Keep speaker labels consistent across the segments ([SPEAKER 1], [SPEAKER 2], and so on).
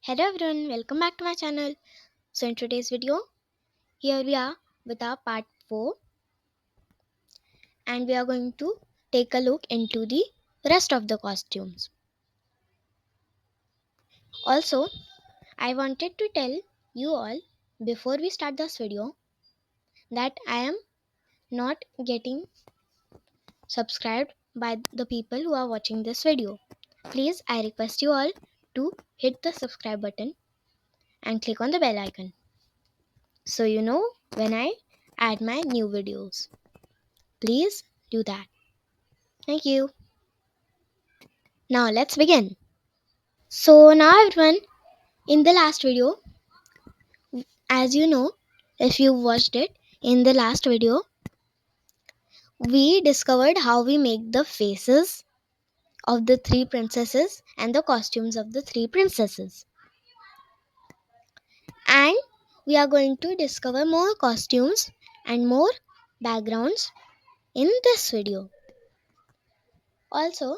[SPEAKER 1] Hello everyone, welcome back to my channel. So in today's video, here we are with our part 4 and we are going to take a look into the rest of the costumes. Also, I wanted to tell you all before we start this video that I am not getting subscribed by the people who are watching this video. Please, I request you all to hit the subscribe button and click on the bell icon so you know when I add my new videos. Please do that. Thank you. Now let's begin. So now everyone, in the last video, as you know, if you watched it, in the last video, we discovered how we make the faces of the three princesses and the costumes of the three princesses. And we are going to discover more costumes and more backgrounds in this video. Also,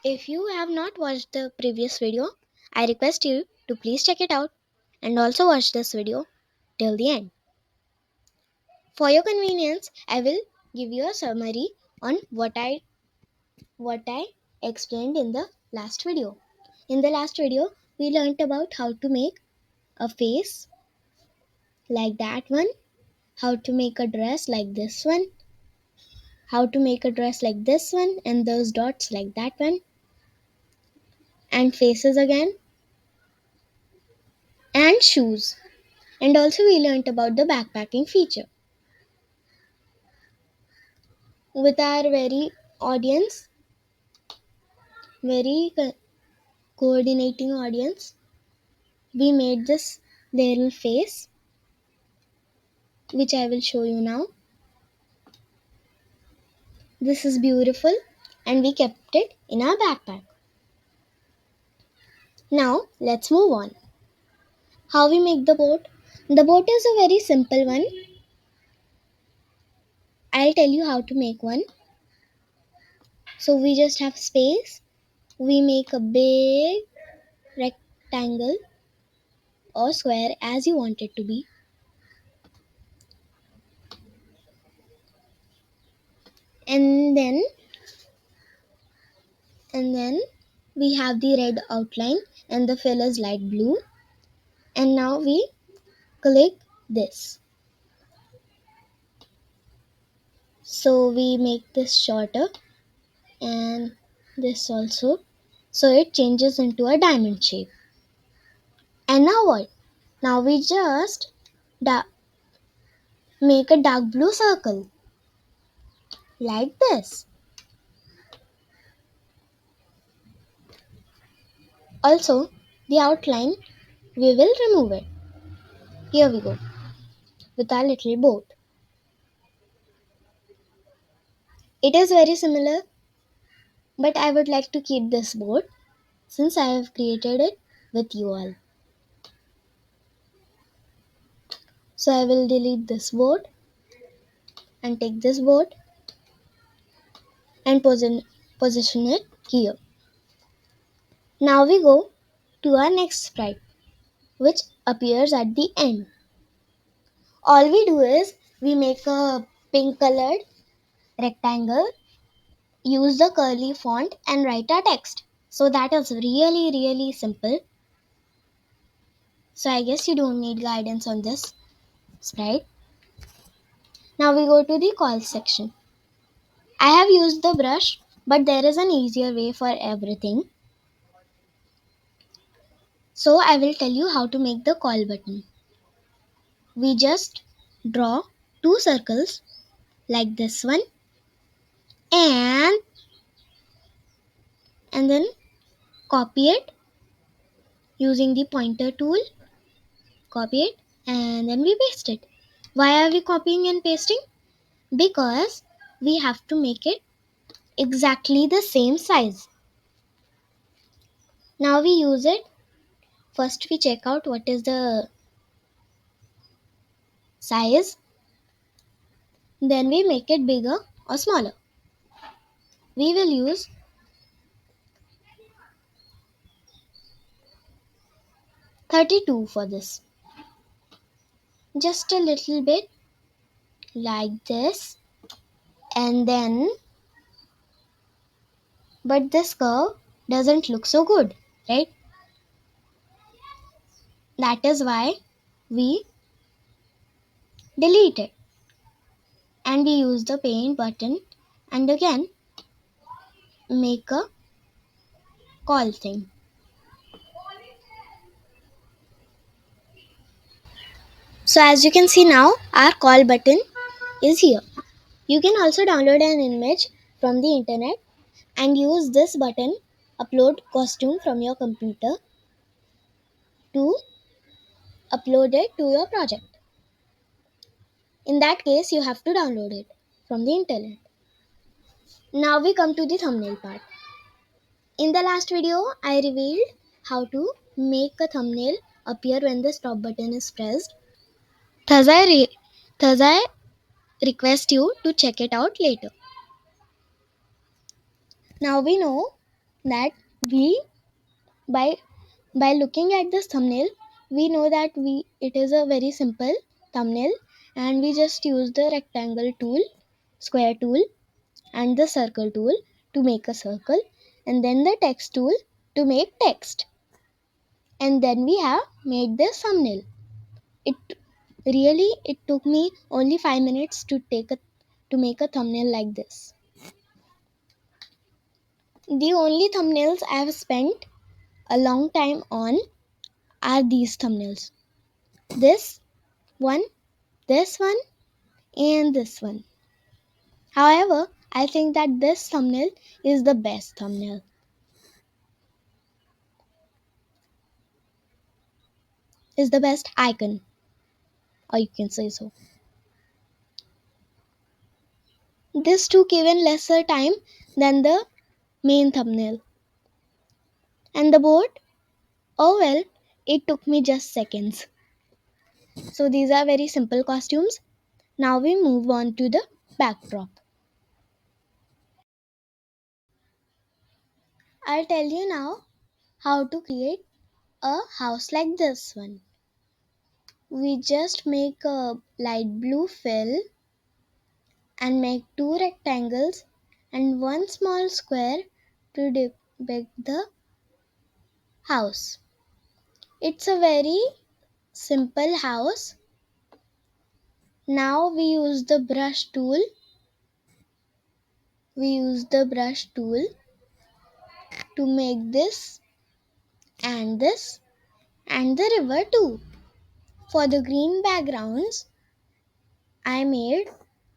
[SPEAKER 1] if you have not watched the previous video, I request you to please check it out and also watch this video till the end. For your convenience, I will give you a summary on what I explained in the last video. In the last video, we learnt about how to make a face like that one, how to make a dress like this one, how to make a dress like this one and those dots like that one, and faces again, and shoes. And also we learnt about the backpacking feature. With our very coordinating audience, we made this little face which I will show you now. This is beautiful and we kept it in our backpack. Now let's move on. How we make the boat? The boat is a very simple one. I'll tell you how to make one. So we just have space. We make a big rectangle or square as you want it to be. And then we have the red outline and the fill is light blue. And now we click this. So we make this shorter and this also. So it changes into a diamond shape. And now what? Now we just make a dark blue circle like this. Also, the outline, we will remove it. Here we go with our little boat. It is very similar, but I would like to keep this boat since I have created it with you all. So I will delete this boat and take this boat and position it here. Now we go to our next sprite, which appears at the end. All we do is we make a pink colored rectangle, use the curly font and write our text. So that is really simple. So I guess you don't need guidance on this sprite. Now we go to the call section. I have used the brush, but there is an easier way for everything. So I will tell you how to make the call button. We just draw two circles like this one and then copy it using the pointer tool. Copy it and then we paste it. Why are we copying and pasting? Because we have to make it exactly the same size. Now we use it. First we check out what is the size. Then we make it bigger or smaller. We will use 32 for this. Just a little bit like this, and then, but this curve doesn't look so good, right? That is why we delete it and we use the paint button and again make a call thing. So as you can see now, our call button is here. You can also download an image from the internet and use this button, upload costume from your computer to upload it to your project. In that case, you have to download it from the internet. Now we come to the thumbnail part. In the last video, I revealed how to make a thumbnail appear when the stop button is pressed. Thus thus I request you to check it out later. Now we know that we by by looking at this thumbnail, we know that it is a very simple thumbnail and we just use the rectangle tool, square tool and the circle tool to make a circle and then the text tool to make text. And then we have made this thumbnail. It it took me only 5 minutes to make a thumbnail like this. The only thumbnails I have spent a long time on are these thumbnails. This one, this one, and this one. However, I think that this thumbnail is the best thumbnail. Is the best icon, or you can say so. This took even lesser time than the main thumbnail. And the board? Oh well, it took me just seconds. So these are very simple costumes. Now we move on to the backdrop. I'll tell you now how to create a house like this one. We just make a light blue fill and make two rectangles and one small square to depict the house. It's a very simple house. Now we use the brush tool. We use the brush tool to make this and the river too. For the green backgrounds, I made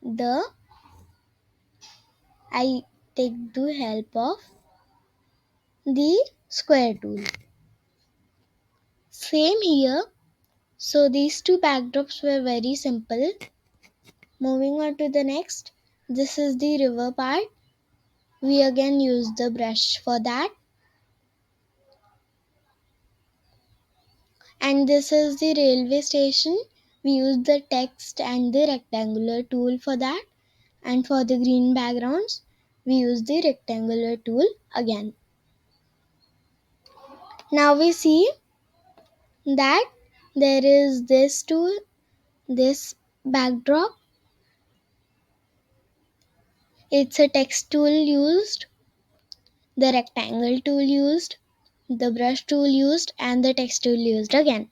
[SPEAKER 1] the I take the help of the square tool. Same here. So these two backdrops were very simple. Moving on to the next. This is the river part. We again use the brush for that. And this is the railway station. We use the text and the rectangular tool for that. And for the green backgrounds, we use the rectangular tool again. Now we see that there is this tool, this backdrop. It's a text tool used, the rectangle tool used, the brush tool used, and the text tool used again.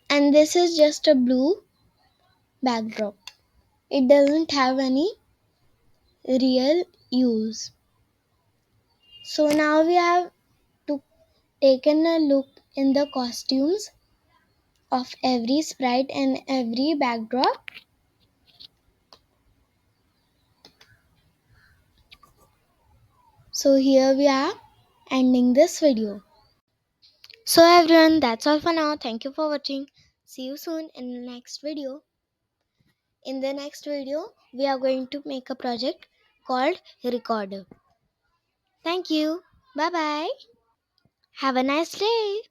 [SPEAKER 1] And this is just a blue backdrop. It doesn't have any real use. So now we have to taken a look in the costumes of every sprite and every backdrop. So here we are ending this video. So everyone, that's all for now. Thank you for watching. See you soon in the next video. In the next video, we are going to make a project called Recorder. Thank you. Bye bye. Have a nice day.